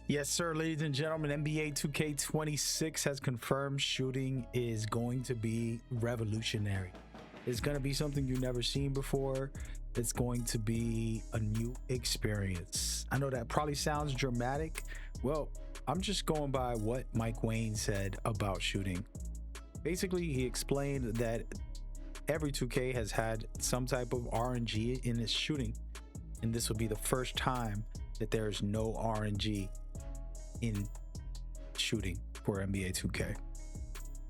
Yes, sir, ladies and gentlemen, NBA 2K26 has confirmed shooting is going to be revolutionary. It's going to be something you've never seen before. It's going to be a new experience. I know that probably sounds dramatic. Well, I'm just going by what Mike Wang said about shooting. Basically, he explained that every 2K has had some type of RNG in its shooting, and this will be the first time that there is no RNG in shooting for NBA 2K.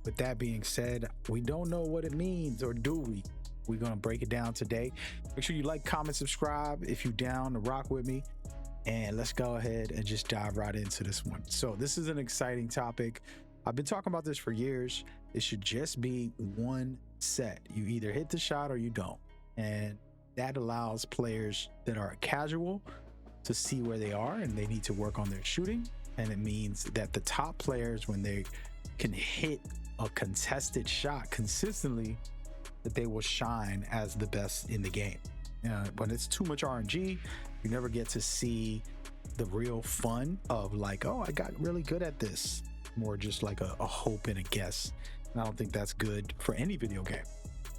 With that being said, we don't know what it means, or do we? We're gonna break it down today. Make sure you like, comment, subscribe if you're down to rock with me, and let's go ahead and just dive right into this one. So this is an exciting topic. I've been talking about this for years. It should just be one set. You either hit the shot or you don't, and that allows players that are casual to see where they are and they need to work on their shooting. And it means that the top players, when they can hit a contested shot consistently, that they will shine as the best in the game. When it's too much RNG, you never get to see the real fun of like, oh, I got really good at this. More just like a hope and a guess. And I don't think that's good for any video game.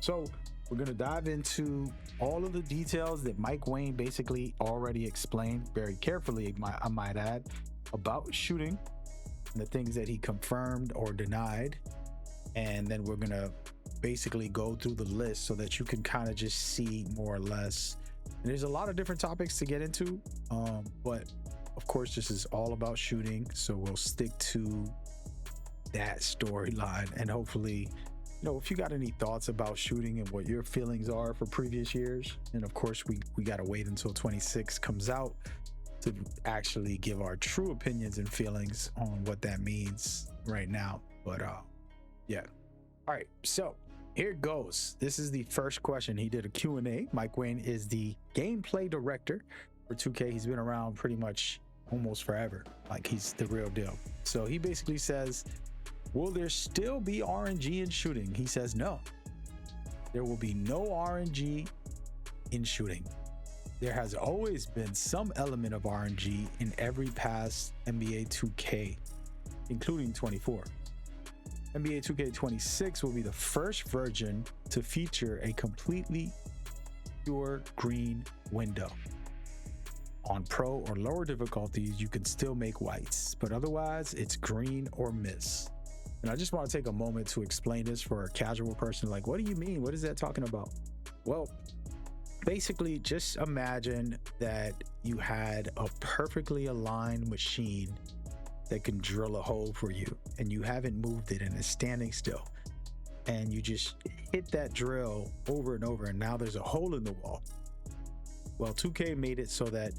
So we're going to dive into all of the details that Mike Wang basically already explained very carefully, I might add, about shooting, and the things that he confirmed or denied. And then we're going to basically go through the list so that you can kind of just see more or less. And there's a lot of different topics to get into, but of course this is all about shooting, so we'll stick to that storyline. And hopefully, you know, if you got any thoughts about shooting and what your feelings are for previous years, and of course we got to wait until 26 comes out to actually give our true opinions and feelings on what that means right now. But yeah, all right, so here it goes. This is the first question. He did a Q&A. Mike Wang is the gameplay director for 2K. He's been around pretty much almost forever. Like, he's the real deal. So he basically says, will there still be RNG in shooting? He says no. There will be no RNG in shooting. There has always been some element of RNG in every past NBA 2K, including 24. NBA 2K26 will be the first version to feature a completely pure green window. On pro or lower difficulties, you can still make whites, but otherwise it's green or miss. And I just want to take a moment to explain this for a casual person. Like, what do you mean? What is that talking about? Well, basically, just imagine that you had a perfectly aligned machine that can drill a hole for you, and you haven't moved it and it's standing still. And you just hit that drill over and over, and now there's a hole in the wall. Well, 2K made it so that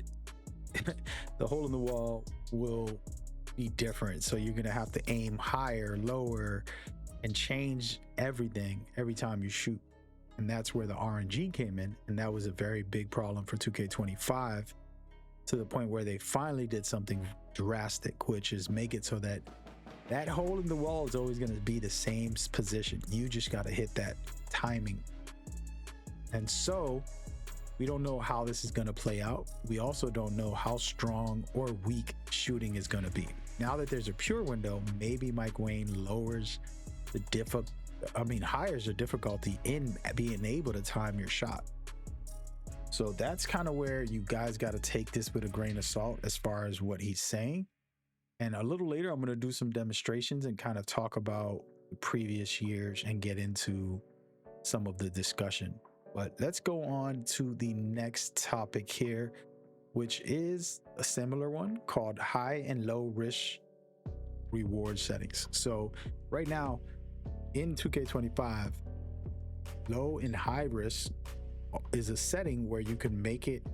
the hole in the wall will be different. So you're gonna have to aim higher, lower, and change everything every time you shoot. And that's where the RNG came in, and that was a very big problem for 2K25, to the point where they finally did something drastic, which is make it so that that hole in the wall is always going to be the same position. You just got to hit that timing. And so we don't know how this is going to play out. We also don't know how strong or weak shooting is going to be. Now that there's a pure window, maybe Mike Wang lowers the hires the difficulty in being able to time your shot. So that's kind of where you guys got to take this with a grain of salt as far as what he's saying. And a little later, I'm going to do some demonstrations and kind of talk about the previous years and get into some of the discussion. But let's go on to the next topic here, which is a similar one called high and low risk reward settings. So right now in 2K25, low and high risk is a setting where you can make it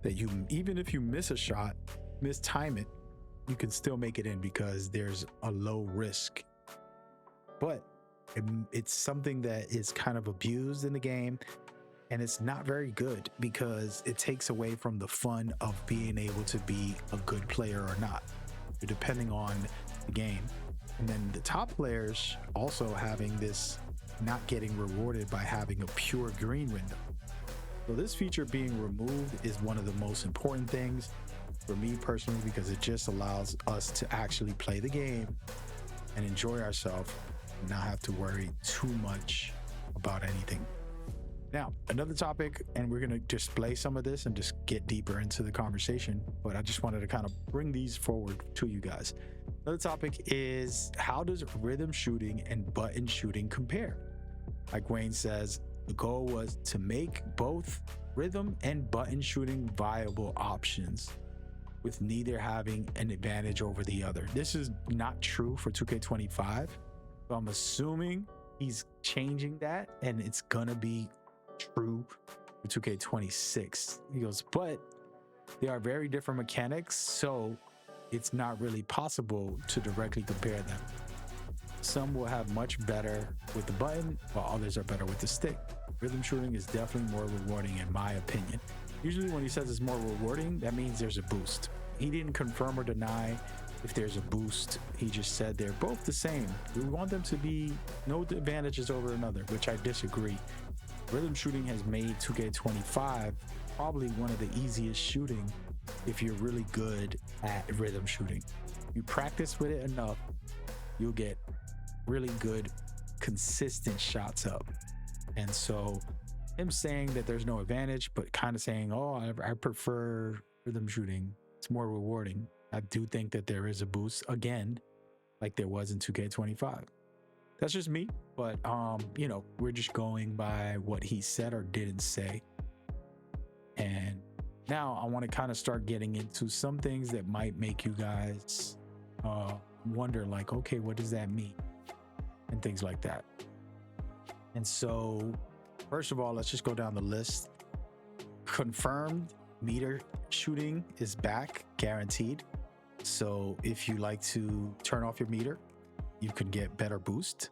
that you, even if you miss a shot, mistime it, you can still make it in because there's a low risk. But it's something that is kind of abused in the game, and it's not very good because it takes away from the fun of being able to be a good player or not, depending on the game. And then the top players also having this, not getting rewarded by having a pure green window. So this feature being removed is one of the most important things. for me personally, because it just allows us to actually play the game and enjoy ourselves and not have to worry too much about anything. Now, another topic, and we're going to display some of this and just get deeper into the conversation, but I just wanted to kind of bring these forward to you guys. Another topic is, how does rhythm shooting and button shooting compare? Like Wayne says, the goal was to make both rhythm and button shooting viable options, with neither having an advantage over the other. This is not true for 2K25, so I'm assuming he's changing that and it's gonna be true for 2K26. He goes, but they are very different mechanics, so it's not really possible to directly compare them. Some will have much better with the button, while others are better with the stick. Rhythm shooting is definitely more rewarding in my opinion. Usually when he says it's more rewarding, that means there's a boost. He didn't confirm or deny if there's a boost. He just said they're both the same. We want them to be no advantages over another, which I disagree. Rhythm shooting has made 2K25 probably one of the easiest shooting if you're really good at rhythm shooting. You practice with it enough, you'll get really good, consistent shots up. And so him saying that there's no advantage, but kind of saying, oh, I prefer rhythm shooting, it's more rewarding. I do think that there is a boost again, like there was in 2K25. That's just me, but you know, we're just going by what he said or didn't say. And now I want to kind of start getting into some things that might make you guys wonder, like, okay, what does that mean? And things like that. And so, first of all, let's just go down the list. Confirmed meter shooting is back, guaranteed. So if you like to turn off your meter, you can get better boost.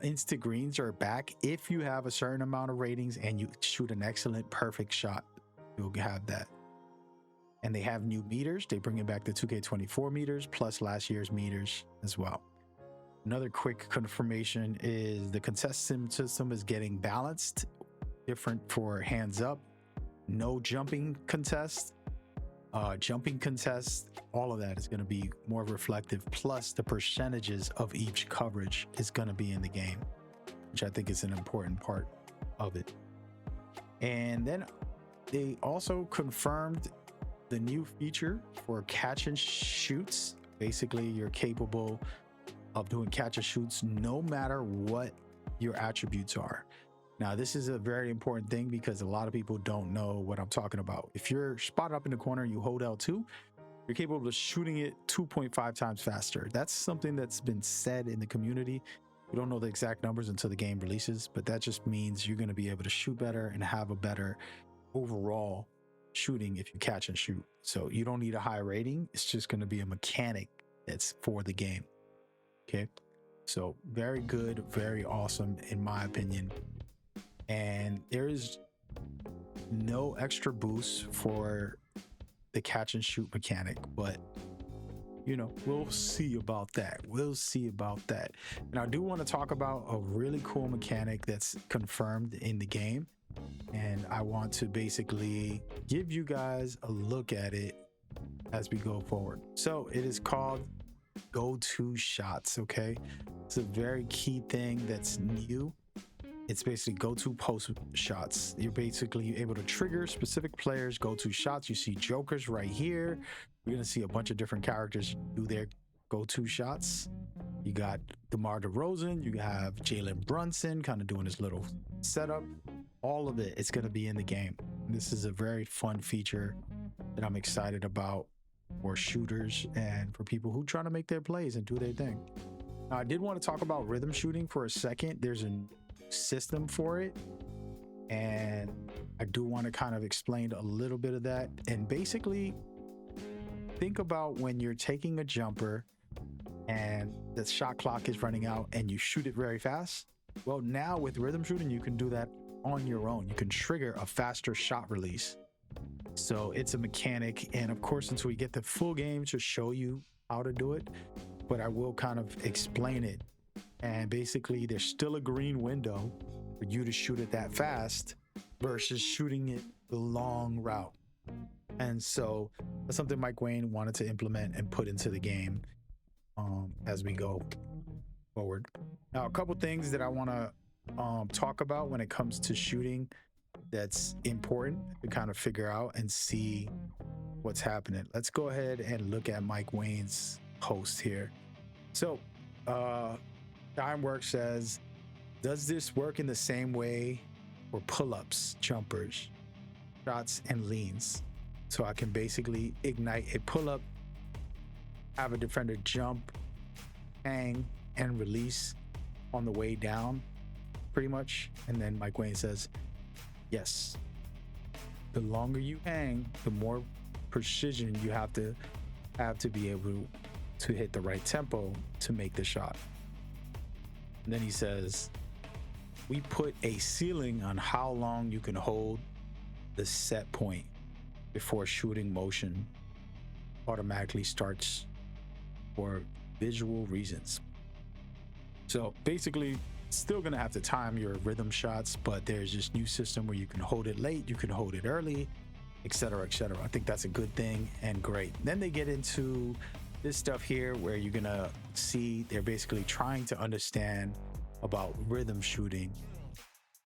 Instant greens are back. If you have a certain amount of ratings and you shoot an excellent, perfect shot, you'll have that. And they have new meters. They bring it back to 2K24 meters plus last year's meters as well. Another quick confirmation is the contestant system is getting balanced, different for hands up, no jumping contest, jumping contest. All of that is going to be more reflective, plus the percentages of each coverage is going to be in the game, which I think is an important part of it. And then they also confirmed the new feature for catch and shoots. Basically, you're capable of doing catch and shoots no matter what your attributes are. Now, this is a very important thing because a lot of people don't know what I'm talking about. If you're spotted up in the corner and you hold L2, you're capable of shooting it 2.5 times faster. That's something that's been said in the community. We don't know the exact numbers until the game releases, but that just means you're going to be able to shoot better and have a better overall shooting if you catch and shoot. So you don't need a high rating. It's just going to be a mechanic that's for the game. Okay, so very good, very awesome in my opinion. And there is no extra boost for the catch and shoot mechanic, but you know, we'll see about that. We'll see about that. And I do want to talk about a really cool mechanic that's confirmed in the game, and I want to basically give you guys a look at it as we go forward. So it is called go-to shots. Okay, it's a very key thing that's new. It's basically go-to post shots. You're basically able to trigger specific players' go-to shots. You see jokers right here. We're gonna see a bunch of different characters do their go-to shots. You got DeMar DeRozan, you have Jalen Brunson kind of doing his little setup. All of it is gonna be in the game. This is a very fun feature that I'm excited about for shooters and for people who trying to make their plays and do their thing. Now, I did want to talk about rhythm shooting for a second. There's a system for it, and I do want to kind of explain a little bit of that. And basically, think about when you're taking a jumper and the shot clock is running out and you shoot it very fast. Well, now with rhythm shooting, you can do that on your own. You can trigger a faster shot release. So it's a mechanic, and of course, until we get the full game to show you how to do it, but I will kind of explain it. And basically, there's still a green window for you to shoot it that fast versus shooting it the long route. And so that's something Mike Wayne wanted to implement and put into the game as we go forward. Now, a couple things that I want to talk about when it comes to shooting that's important to kind of figure out and see what's happening. Let's go ahead and look at Mike Wayne's post here. So Timework says, does this work in the same way for pull-ups, jumpers, shots, and leans? So I can basically ignite a pull-up, have a defender jump, hang, and release on the way down, pretty much. And then Mike Wayne says, yes. The longer you hang, the more precision you have to be able to hit the right tempo to make the shot. And then he says, we put a ceiling on how long you can hold the set point before shooting motion automatically starts for visual reasons. So basically, still gonna have to time your rhythm shots, but there's this new system where you can hold it late, you can hold it early, etc., etc. I think that's a good thing and great. Then they get into this stuff here where you're gonna see they're basically trying to understand about rhythm shooting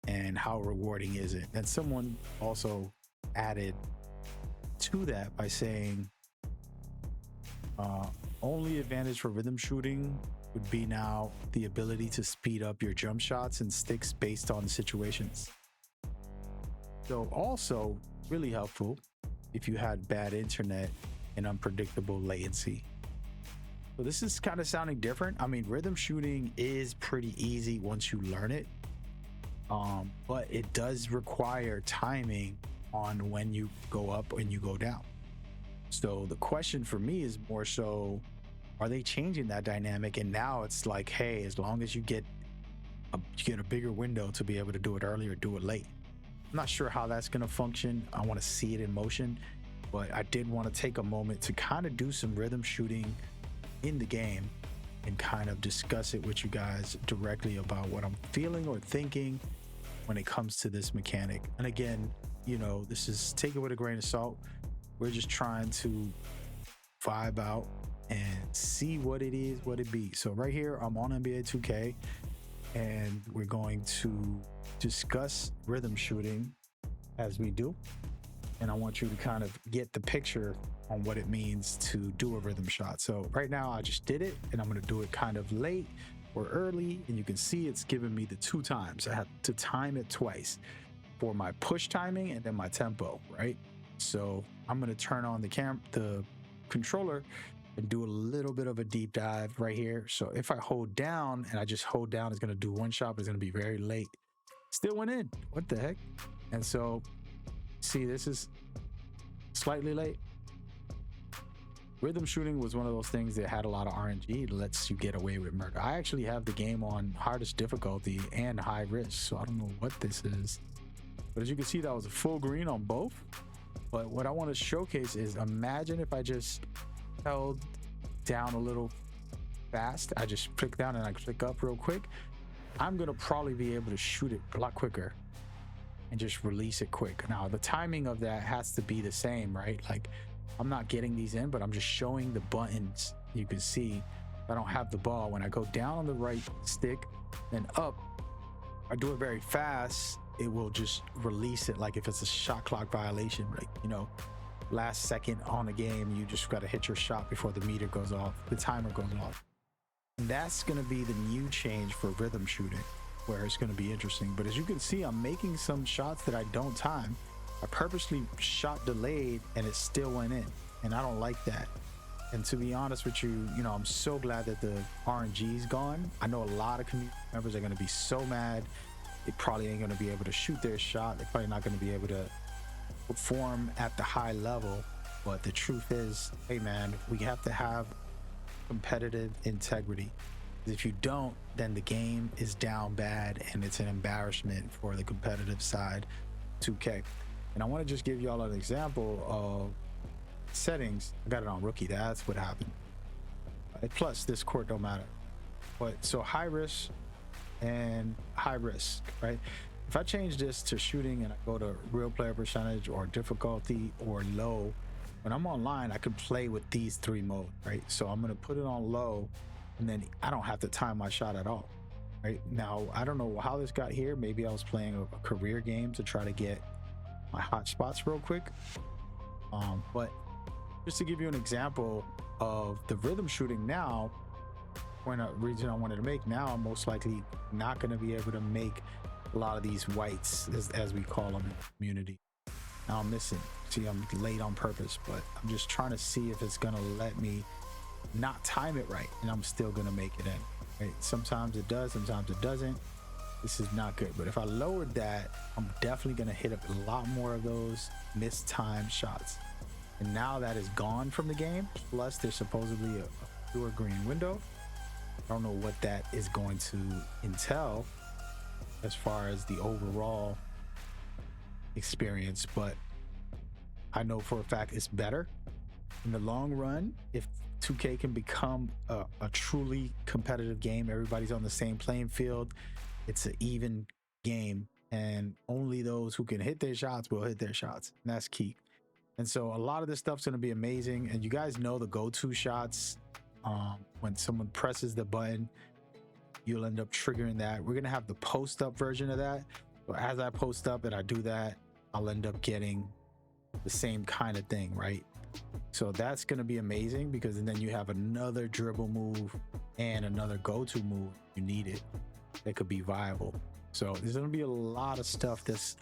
and how rewarding is it. And someone also added to that by saying only advantage for rhythm shooting would be now the ability to speed up your jump shots and sticks based on situations. So also really helpful if you had bad internet and unpredictable latency. So this is kind of sounding different. I mean, rhythm shooting is pretty easy once you learn it, but it does require timing on when you go up and you go down. So the question for me is more so, are they changing that dynamic? And now it's like, hey, as long as you get a bigger window to be able to do it early or do it late. I'm not sure how that's going to function. I want to see it in motion, but I did want to take a moment to kind of do some rhythm shooting in the game and kind of discuss it with you guys directly about what I'm feeling or thinking when it comes to this mechanic. And again, you know, this is, take it with a grain of salt. We're just trying to vibe out and see what it is, what it be. So right here, I'm on NBA 2K and we're going to discuss rhythm shooting as we do. And I want you to kind of get the picture on what it means to do a rhythm shot. So right now I just did it and I'm going to do it kind of late or early. And you can see it's giving me the 2 times. I have to time it twice for my push timing and then my tempo, right? So I'm going to turn on the controller and do a little bit of a deep dive right here. So if I hold down and I just hold down, it's going to do 1 shot, but it's going to be very late. Still went in. What the heck? And so see, this is slightly late. Rhythm shooting was one of those things that had a lot of RNG. It lets you get away with murder. I actually have the game on hardest difficulty and high risk, so I don't know what this is. But as you can see, that was a full green on both. But what I want to showcase is, imagine if I just held down a little fast. I just click down and I click up real quick. I'm going to probably be able to shoot it a lot quicker and just release it quick. Now, the timing of that has to be the same, right? Like, I'm not getting these in, but I'm just showing the buttons. You can see I don't have the ball. When I go down on the right stick and up, I do it very fast, it will just release it. Like if it's a shot clock violation, right? You know, last second on the game, you just got to hit your shot before the meter goes off, the timer goes off. And that's going to be the new change for rhythm shooting, where it's going to be interesting. But as you can see, I'm making some shots that I don't time. I purposely shot delayed and it still went in, and I don't like that. And to be honest with you, you know, I'm so glad that the RNG is gone. I know a lot of community members are going to be so mad. They probably ain't going to be able to shoot their shot. They're probably not going to be able to perform at the high level. But the truth is, hey man, we have to have competitive integrity. If you don't, then the game is down bad and it's an embarrassment for the competitive side 2K. And I want to just give y'all an example of settings. I got it on rookie. That's what happened. Plus, this court don't matter. But so high risk and high risk, right? If I change this to shooting and I go to real player percentage or difficulty or low, when I'm online, I can play with these 3 modes, right? So I'm gonna put it on low, and then I don't have to time my shot at all, right? Now, I don't know how this got here. Maybe I was playing a career game to try to get my hot spots real quick. But just to give you an example of the rhythm shooting now, when a reason I wanted to make now, I'm most likely not gonna be able to make a lot of these whites, as we call them in the community. Now I'm missing. See, I'm late on purpose, but I'm just trying to see if it's gonna let me not time it right, and I'm still gonna make it in. Right? Sometimes it does, sometimes it doesn't. This is not good. But if I lowered that, I'm definitely gonna hit up a lot more of those missed time shots. And now that is gone from the game. Plus, there's supposedly a fewer green window. I don't know what that is going to entail as far as the overall experience, but I know for a fact it's better in the long run. If 2K can become a truly competitive game, everybody's on the same playing field, it's an even game, and only those who can hit their shots will hit their shots, and that's key. And so a lot of this stuff's going to be amazing. And you guys know the go-to shots, when someone presses the button, you'll end up triggering that. We're going to have the post up version of that. So as I post up and I do that, I'll end up getting the same kind of thing, right? So that's going to be amazing, because then you have another dribble move and another go-to move you need it that could be viable. So there's going to be a lot of stuff that's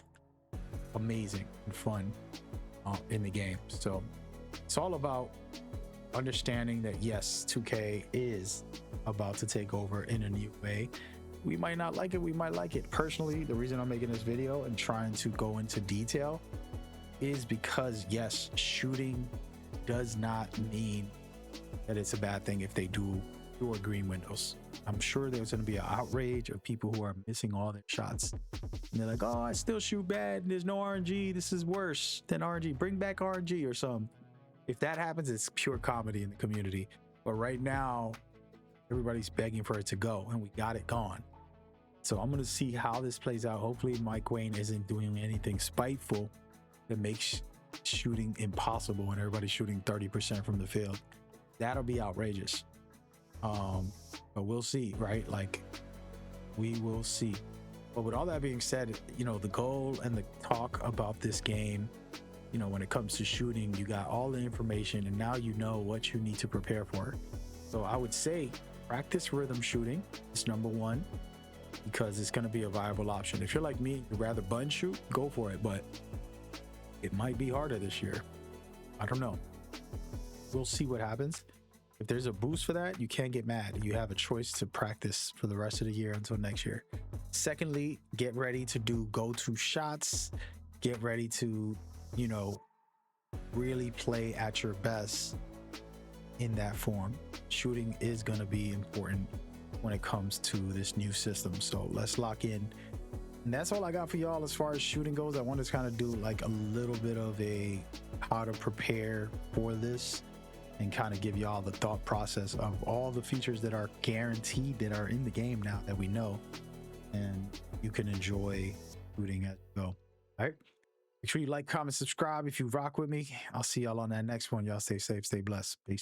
amazing and fun in the game. So it's all about understanding that yes, 2K is about to take over in a new way. We might not like it, we might like it. Personally, the reason I'm making this video and trying to go into detail is because yes, shooting does not mean that it's a bad thing if they do fewer green windows. I'm sure there's going to be an outrage of people who are missing all their shots, and they're like, oh, I still shoot bad, there's no RNG, this is worse than RNG, bring back RNG or something. If that happens, it's pure comedy in the community. But right now, everybody's begging for it to go, and we got it gone. So I'm going to see how this plays out. Hopefully Mike Wayne isn't doing anything spiteful that makes shooting impossible and everybody's shooting 30% from the field. That'll be outrageous. But we'll see, right? Like, we will see. But with all that being said, you know, the goal and the talk about this game, you know, when it comes to shooting, you got all the information, and now you know what you need to prepare for. So I would say practice rhythm shooting is number one, because it's going to be a viable option. If you're like me, you'd rather button shoot, go for it, but it might be harder this year. I don't know. We'll see what happens. If there's a boost for that, you can't get mad. You have a choice to practice for the rest of the year until next year. Secondly, get ready to do go-to shots. Get ready to, you know, really play at your best in that form. Shooting is going to be important when it comes to this new system. So let's lock in. And that's all I got for y'all as far as shooting goes. I want to kind of do like a little bit of a how to prepare for this, and kind of give y'all the thought process of all the features that are guaranteed that are in the game now that we know, and you can enjoy shooting as you go. All right, make sure you like, comment, subscribe if you rock with me. I'll see y'all on that next one. Y'all stay safe, stay blessed. Peace.